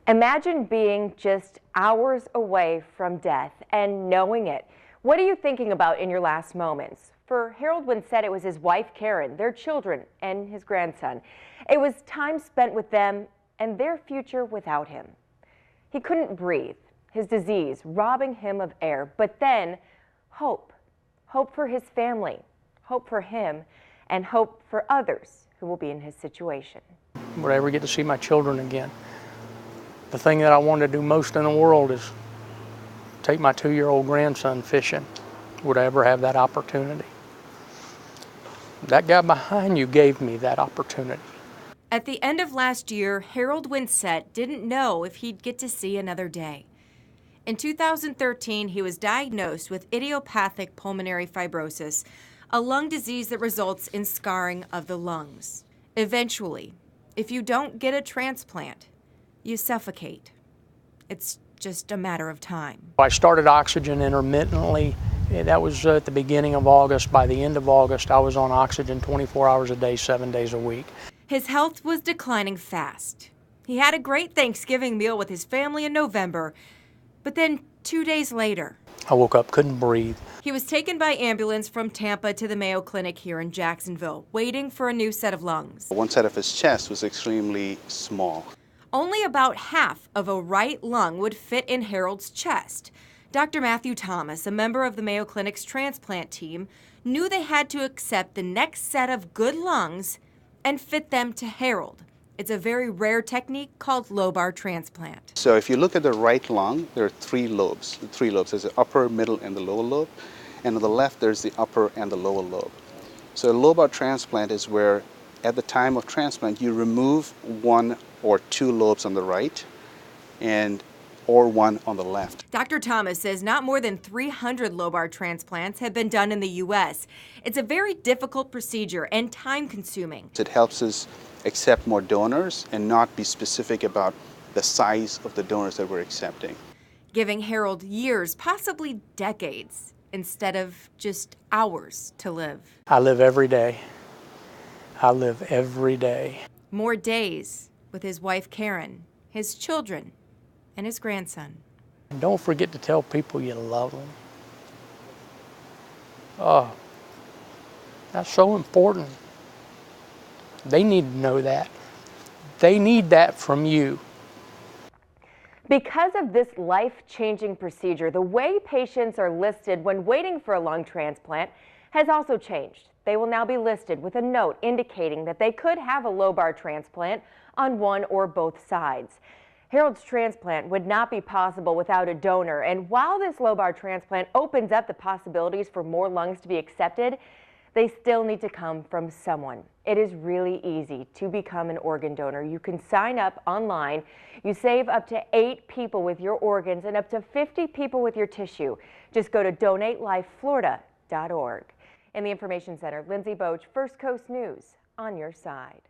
Imagine being just hours away from death and knowing it. What are you thinking about in your last moments? For Harold Winsett, it was his wife Karen, their children, and his grandson. It was time spent with them and their future without him. He couldn't breathe, his disease robbing him of air, but then hope. Hope for his family, hope for him, and hope for others who will be in his situation. Would I ever get to see my children again? The thing that I want to do most in the world is take my 2-year-old grandson fishing. Would I ever have that opportunity? That guy behind you gave me that opportunity. At the end of last year, Harold Winsett didn't know if he'd get to see another day. In 2013, he was diagnosed with idiopathic pulmonary fibrosis, a lung disease that results in scarring of the lungs. Eventually, if you don't get a transplant, you suffocate. It's just a matter of time. I started oxygen intermittently. That was at the beginning of August. By the end of August, I was on oxygen 24 hours a day, 7 days a week. His health was declining fast. He had a great Thanksgiving meal with his family in November, but then 2 days later, I woke up, couldn't breathe. He was taken by ambulance from Tampa to the Mayo Clinic here in Jacksonville, waiting for a new set of lungs. One side of his chest was extremely small. Only about half of a right lung would fit in Harold's chest. Dr. Matthew Thomas, a member of the Mayo Clinic's transplant team, knew they had to accept the next set of good lungs and fit them to Harold. It's a very rare technique called lobar transplant. So if you look at the right lung, there are three lobes. There's the upper, middle, and the lower lobe. And on the left, there's the upper and the lower lobe. So a lobar transplant is where, at the time of transplant, you remove one or two lobes on the right or one on the left. Dr. Thomas says not more than 300 lobar transplants have been done in the U.S. It's a very difficult procedure and time-consuming. It helps us accept more donors and not be specific about the size of the donors that we're accepting. Giving Harold years, possibly decades, instead of just hours to live. I live every day. I live every day. More days with his wife Karen, his children, and his grandson. And don't forget to tell people you love them. Oh, that's so important. They need to know that. They need that from you. Because of this life-changing procedure, the way patients are listed when waiting for a lung transplant has also changed. They will now be listed with a note indicating that they could have a lobar transplant on one or both sides. Harold's transplant would not be possible without a donor, and while this lobar transplant opens up the possibilities for more lungs to be accepted, they still need to come from someone. It is really easy to become an organ donor. You can sign up online. You save up to 8 people with your organs and up to 50 people with your tissue. Just go to donatelifeflorida.org. In the Information Center, Lindsey Boetsch, First Coast News, on your side.